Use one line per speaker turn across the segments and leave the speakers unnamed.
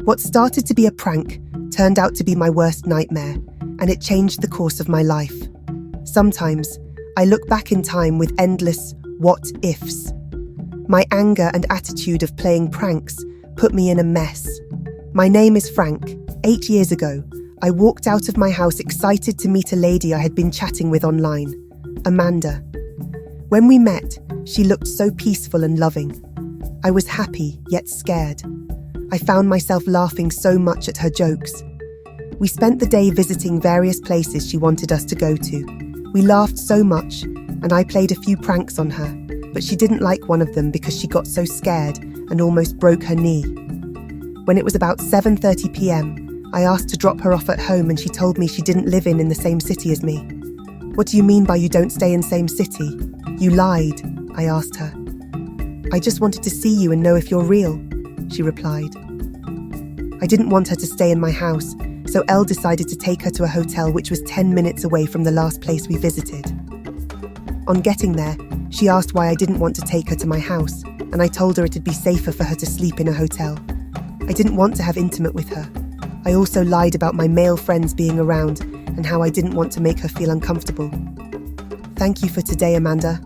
What started to be a prank turned out to be my worst nightmare, and it changed the course of my life. Sometimes, I look back in time with endless what-ifs. My anger and attitude of playing pranks put me in a mess. My name is Frank. 8 years ago, I walked out of my house excited to meet a lady I had been chatting with online, Amanda. When we met, she looked so peaceful and loving. I was happy, yet scared. I found myself laughing so much at her jokes. We spent the day visiting various places she wanted us to go to. We laughed so much, and I played a few pranks on her, but she didn't like one of them because she got so scared and almost broke her knee. When it was about 7:30 p.m, I asked to drop her off at home and she told me she didn't live in the same city as me. "What do you mean by you don't stay in same city? You lied," I asked her. "I just wanted to see you and know if you're real," she replied. I didn't want her to stay in my house, so Elle decided to take her to a hotel which was 10 minutes away from the last place we visited. On getting there, she asked why I didn't want to take her to my house, and I told her it'd be safer for her to sleep in a hotel. I didn't want to have intimate with her. I also lied about my male friends being around and how I didn't want to make her feel uncomfortable. "Thank you for today, Amanda,"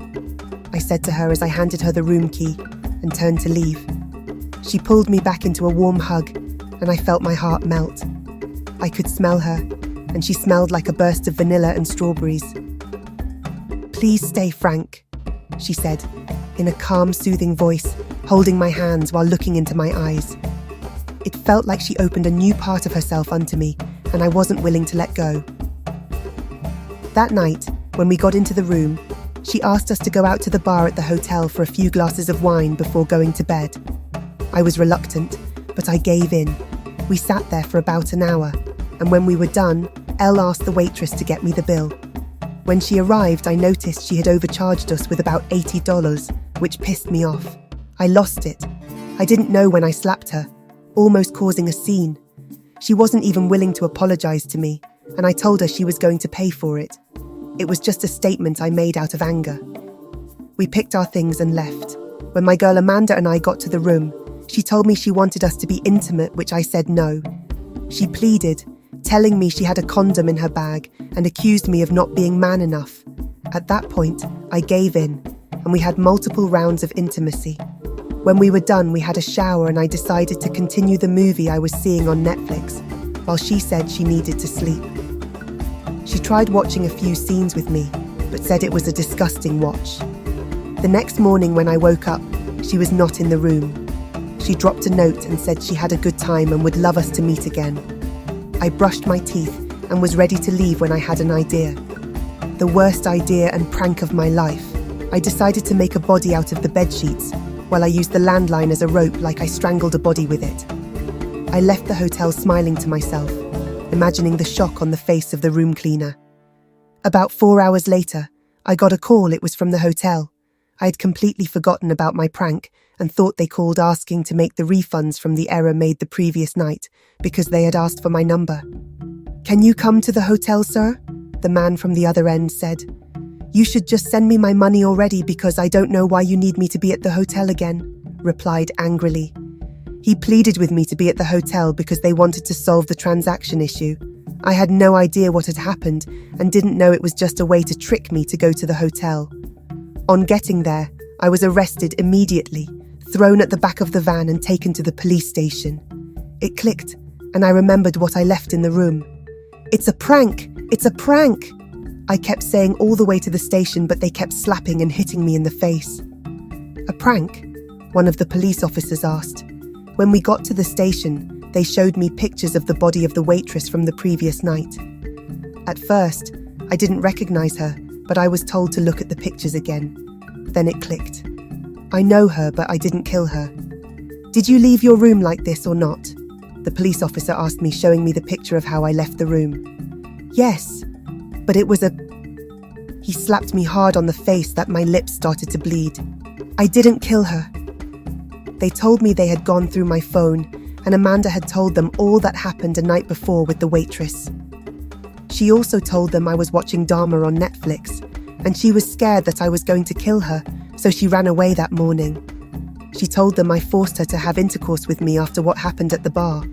I said to her as I handed her the room key and turned to leave. She pulled me back into a warm hug, and I felt my heart melt. I could smell her, and she smelled like a burst of vanilla and strawberries. "Please stay, Frank," she said, in a calm, soothing voice, holding my hands while looking into my eyes. It felt like she opened a new part of herself unto me, and I wasn't willing to let go. That night, when we got into the room, she asked us to go out to the bar at the hotel for a few glasses of wine before going to bed. I was reluctant, but I gave in. We sat there for about an hour, and when we were done, Elle asked the waitress to get me the bill. When she arrived, I noticed she had overcharged us with about $80, which pissed me off. I lost it. I didn't know when I slapped her, almost causing a scene. She wasn't even willing to apologize to me, and I told her she was going to pay for it. It was just a statement I made out of anger. We picked our things and left. When my girl Amanda and I got to the room, she told me she wanted us to be intimate, which I said no. She pleaded, telling me she had a condom in her bag and accused me of not being man enough. At that point, I gave in, and we had multiple rounds of intimacy. When we were done, we had a shower and I decided to continue the movie I was seeing on Netflix, while she said she needed to sleep. She tried watching a few scenes with me, but said it was a disgusting watch. The next morning when I woke up, she was not in the room. She dropped a note and said she had a good time and would love us to meet again. I brushed my teeth and was ready to leave when I had an idea. The worst idea and prank of my life. I decided to make a body out of the bedsheets, while I used the landline as a rope like I strangled a body with it. I left the hotel smiling to myself, imagining the shock on the face of the room cleaner. About 4 hours later, I got a call. It was from the hotel. I had completely forgotten about my prank and thought they called asking to make the refunds from the error made the previous night because they had asked for my number. "Can you come to the hotel, sir?" the man from the other end said. "You should just send me my money already because I don't know why you need me to be at the hotel again," replied angrily. He pleaded with me to be at the hotel because they wanted to solve the transaction issue. I had no idea what had happened and didn't know it was just a way to trick me to go to the hotel. On getting there, I was arrested immediately, thrown at the back of the van and taken to the police station. It clicked, and I remembered what I left in the room. "It's a prank! It's a prank!" I kept saying all the way to the station, but they kept slapping and hitting me in the face. "A prank?" one of the police officers asked. When we got to the station, they showed me pictures of the body of the waitress from the previous night. At first, I didn't recognize her, but I was told to look at the pictures again. Then it clicked. I know her, but I didn't kill her. "Did you leave your room like this or not?" the police officer asked me, showing me the picture of how I left the room. "Yes, but it was a..." He slapped me hard on the face that my lips started to bleed. "I didn't kill her." They told me they had gone through my phone, and Amanda had told them all that happened a night before with the waitress. She also told them I was watching Dharma on Netflix, and she was scared that I was going to kill her, so she ran away that morning. She told them I forced her to have intercourse with me after what happened at the bar.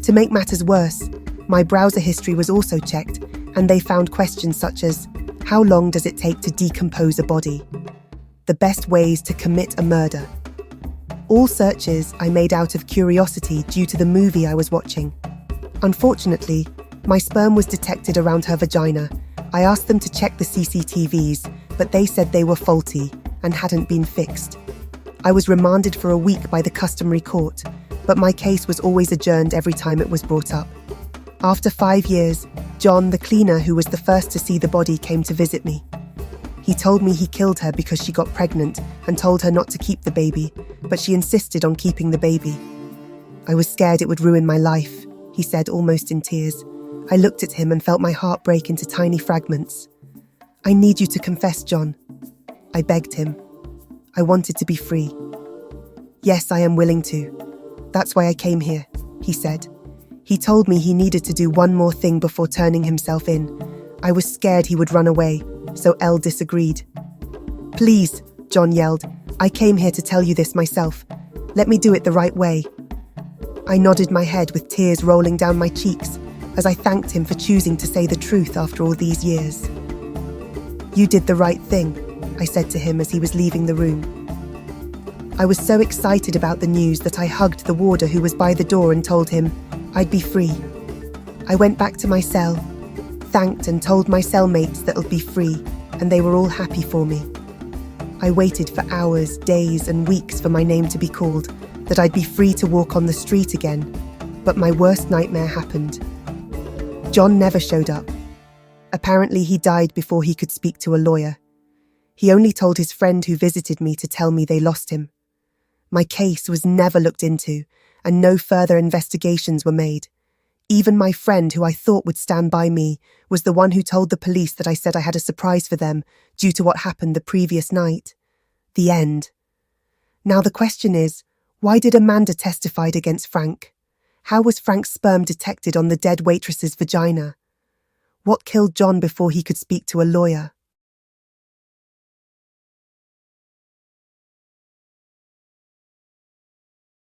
To make matters worse, my browser history was also checked, and they found questions such as, how long does it take to decompose a body? The best ways to commit a murder. All searches I made out of curiosity due to the movie I was watching. Unfortunately, my sperm was detected around her vagina. I asked them to check the CCTVs, but they said they were faulty and hadn't been fixed. I was remanded for a week by the customary court, but my case was always adjourned every time it was brought up. After 5 years, John, the cleaner who was the first to see the body, came to visit me. He told me he killed her because she got pregnant and told her not to keep the baby, but she insisted on keeping the baby. I was scared it would ruin my life, he said, almost in tears. I looked at him and felt my heart break into tiny fragments. I need you to confess, John. I begged him. I wanted to be free. Yes, I am willing to. That's why I came here, he said. He told me he needed to do one more thing before turning himself in. I was scared he would run away, so Elle disagreed. Please, John yelled. I came here to tell you this myself. Let me do it the right way. I nodded my head with tears rolling down my cheeks as I thanked him for choosing to say the truth after all these years. You did the right thing, I said to him as he was leaving the room. I was so excited about the news that I hugged the warder who was by the door and told him I'd be free. I went back to my cell, thanked and told my cellmates that I'll be free, and they were all happy for me. I waited for hours, days, and weeks for my name to be called, that I'd be free to walk on the street again, but my worst nightmare happened. John never showed up. Apparently he died before he could speak to a lawyer. He only told his friend who visited me to tell me they lost him. My case was never looked into, and no further investigations were made. Even my friend, who I thought would stand by me, was the one who told the police that I said I had a surprise for them due to what happened the previous night. The end. Now the question is, why did Amanda testify against Frank? How was Frank's sperm detected on the dead waitress's vagina? What killed John before he could speak to a lawyer?